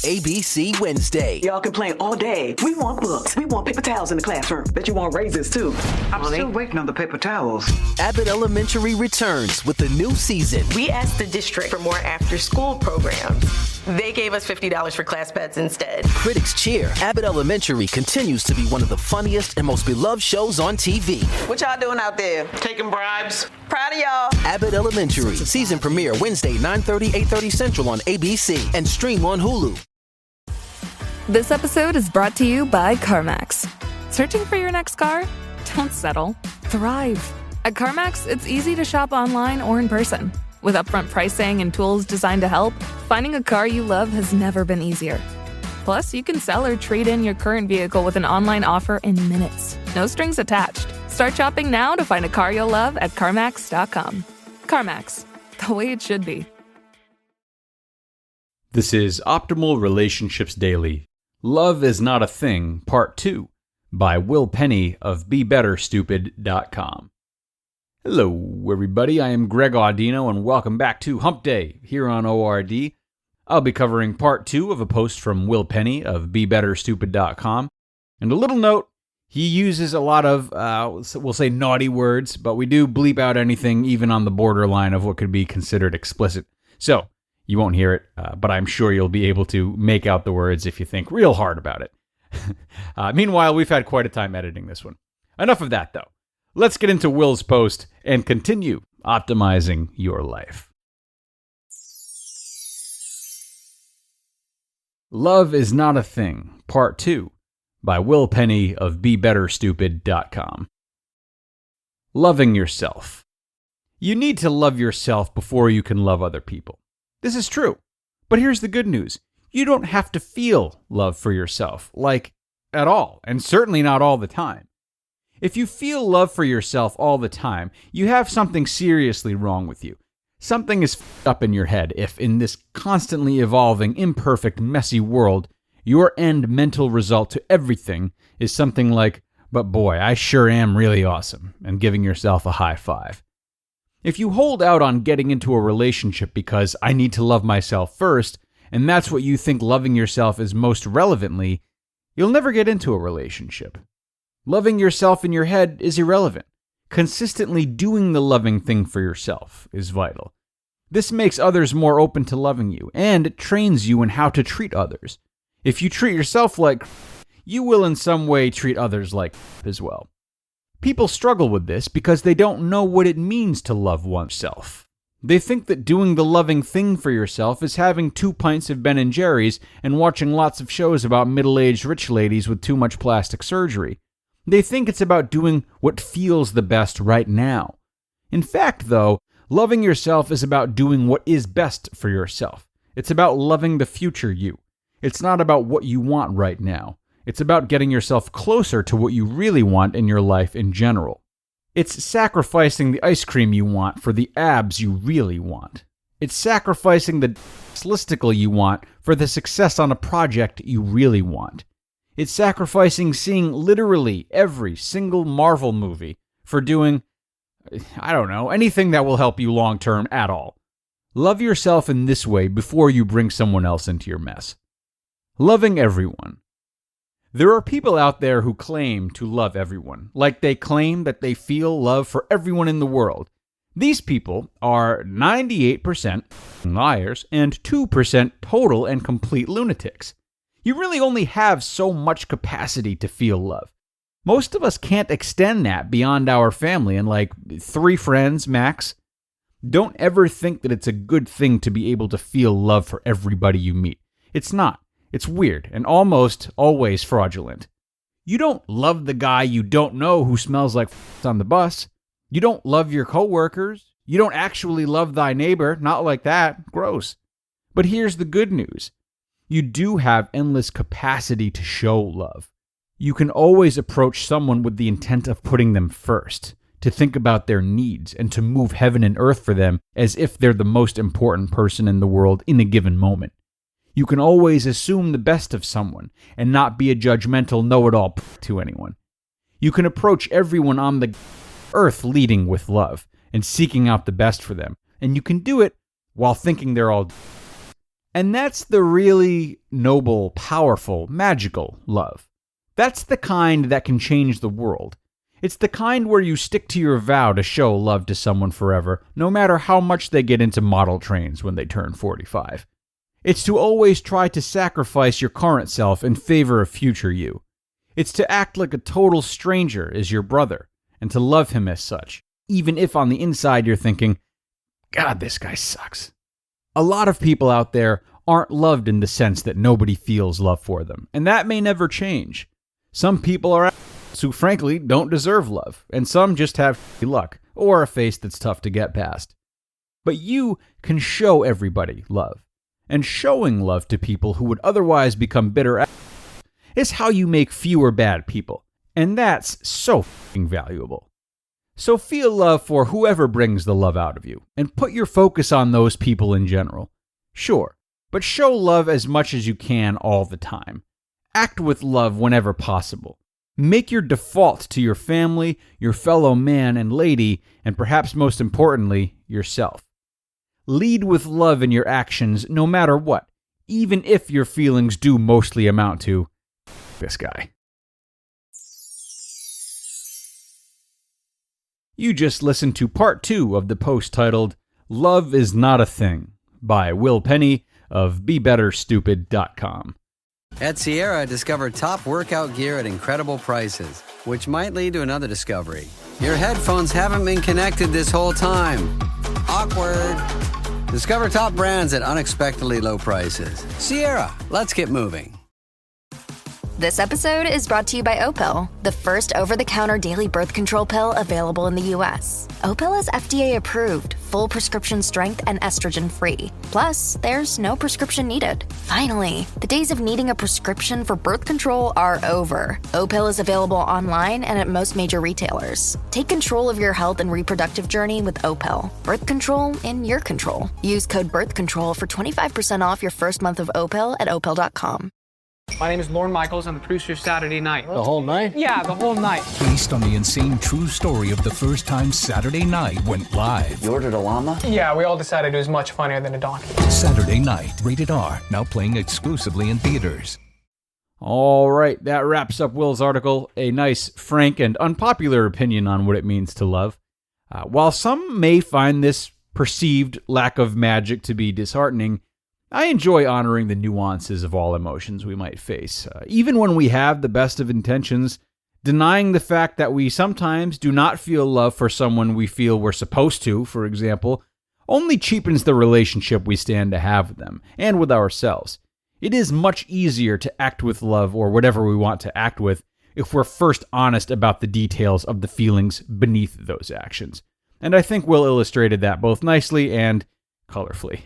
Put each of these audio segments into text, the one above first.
ABC Wednesday. Y'all complain all day. We want books. We want paper towels in the classroom. Bet you want raises too. I'm still waiting on the paper towels. Abbott Elementary returns with the new season. We asked the district for more after-school programs. They gave us $50 for class pets instead. Critics cheer. Abbott Elementary continues to be one of the funniest and most beloved shows on TV. What y'all doing out there? Taking bribes. Proud of y'all. Abbott Elementary. Season premiere Wednesday, 9:30, 8:30 Central on ABC and stream on Hulu. This episode is brought to you by CarMax. Searching for your next car? Don't settle. Thrive. At CarMax, it's easy to shop online or in person. With upfront pricing and tools designed to help, finding a car you love has never been easier. Plus, you can sell or trade in your current vehicle with an online offer in minutes. No strings attached. Start shopping now to find a car you'll love at CarMax.com. CarMax, the way it should be. This is Optimal Relationships Daily. Love is Not a Thing, Part 2, by Will Penney of BeBetterStupid.com. Hello, everybody. I am Greg Audino, and welcome back to Hump Day here on ORD. I'll be covering Part 2 of a post from Will Penney of BeBetterStupid.com. And a little note, he uses a lot of, we'll say naughty words, but we do bleep out anything even on the borderline of what could be considered explicit. So, you won't hear it, but I'm sure you'll be able to make out the words if you think real hard about it. Meanwhile, we've had quite a time editing this one. Enough of that, though. Let's get into Will's post and continue optimizing your life. Love is Not a Thing, Part 2, by Will Penney of BeBetterStupid.com. Loving yourself. You need to love yourself before you can love other people. This is true, but here's the good news. You don't have to feel love for yourself, at all, and certainly not all the time. If you feel love for yourself all the time, you have something seriously wrong with you. Something is f***ed up in your head if, in this constantly evolving, imperfect, messy world, your end mental result to everything is something like, but boy, I sure am really awesome, and giving yourself a high five. If you hold out on getting into a relationship because I need to love myself first, and that's what you think loving yourself is most relevantly, you'll never get into a relationship. Loving yourself in your head is irrelevant. Consistently doing the loving thing for yourself is vital. This makes others more open to loving you, and it trains you in how to treat others. If you treat yourself like you will in some way treat others like as well. People struggle with this because they don't know what it means to love oneself. They think that doing the loving thing for yourself is having 2 pints of Ben & Jerry's and watching lots of shows about middle-aged rich ladies with too much plastic surgery. They think it's about doing what feels the best right now. In fact, though, loving yourself is about doing what is best for yourself. It's about loving the future you. It's not about what you want right now. It's about getting yourself closer to what you really want in your life in general. It's sacrificing the ice cream you want for the abs you really want. It's sacrificing the listicle you want for the success on a project you really want. It's sacrificing seeing literally every single Marvel movie for doing, anything that will help you long term at all. Love yourself in this way before you bring someone else into your mess. Loving everyone. There are people out there who claim to love everyone, like they claim that they feel love for everyone in the world. These people are 98% liars and 2% total and complete lunatics. You really only have so much capacity to feel love. Most of us can't extend that beyond our family and 3 friends max. Don't ever think that it's a good thing to be able to feel love for everybody you meet. It's not. It's weird and almost always fraudulent. You don't love the guy you don't know who smells like on the bus. You don't love your coworkers. You don't actually love thy neighbor. Not like that. Gross. But here's the good news. You do have endless capacity to show love. You can always approach someone with the intent of putting them first, to think about their needs, and to move heaven and earth for them as if they're the most important person in the world in a given moment. You can always assume the best of someone and not be a judgmental know-it-all to anyone. You can approach everyone on the earth leading with love and seeking out the best for them, and you can do it while thinking they're all. And that's the really noble, powerful, magical love. That's the kind that can change the world. It's the kind where you stick to your vow to show love to someone forever, no matter how much they get into model trains when they turn 45. It's to always try to sacrifice your current self in favor of future you. It's to act like a total stranger is your brother, and to love him as such, even if on the inside you're thinking, God, this guy sucks. A lot of people out there aren't loved in the sense that nobody feels love for them, and that may never change. Some people are assholes who frankly don't deserve love, and some just have luck, or a face that's tough to get past. But you can show everybody love, and showing love to people who would otherwise become bitter assholes is how you make fewer bad people, and that's so valuable. So feel love for whoever brings the love out of you, and put your focus on those people in general. Sure, but show love as much as you can all the time. Act with love whenever possible. Make your default to your family, your fellow man and lady, and perhaps most importantly, yourself. Lead with love in your actions no matter what, even if your feelings do mostly amount to, this guy. You just listened to part 2 of the post titled, Love is Not a Thing, by Will Penney of BeBetterStupid.com. At Sierra, discover top workout gear at incredible prices, which might lead to another discovery. Your headphones haven't been connected this whole time. Awkward. Discover top brands at unexpectedly low prices. Sierra, let's get moving. This episode is brought to you by Opill, the first over-the-counter daily birth control pill available in the U.S. Opill is FDA approved, full prescription strength and estrogen-free. Plus, there's no prescription needed. Finally, the days of needing a prescription for birth control are over. Opill is available online and at most major retailers. Take control of your health and reproductive journey with Opill. Birth control in your control. Use code BIRTHCONTROL for 25% off your first month of Opill at Opill.com. My name is Lorne Michaels. I'm the producer of Saturday Night. The whole night? Yeah, the whole night. Based on the insane true story of the first time Saturday Night went live. You ordered a llama? Yeah, we all decided it was much funnier than a donkey. Saturday Night, rated R, now playing exclusively in theaters. All right, that wraps up Will's article. A nice, frank, and unpopular opinion on what it means to love. While some may find this perceived lack of magic to be disheartening, I enjoy honoring the nuances of all emotions we might face. Even when we have the best of intentions, denying the fact that we sometimes do not feel love for someone we feel we're supposed to, for example, only cheapens the relationship we stand to have with them, and with ourselves. It is much easier to act with love, or whatever we want to act with, if we're first honest about the details of the feelings beneath those actions. And I think Will illustrated that both nicely and colorfully.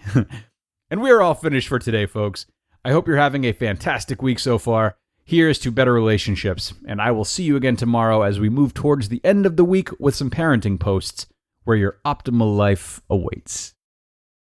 And we are all finished for today, folks. I hope you're having a fantastic week so far. Here's to better relationships, and I will see you again tomorrow as we move towards the end of the week with some parenting posts where your optimal life awaits.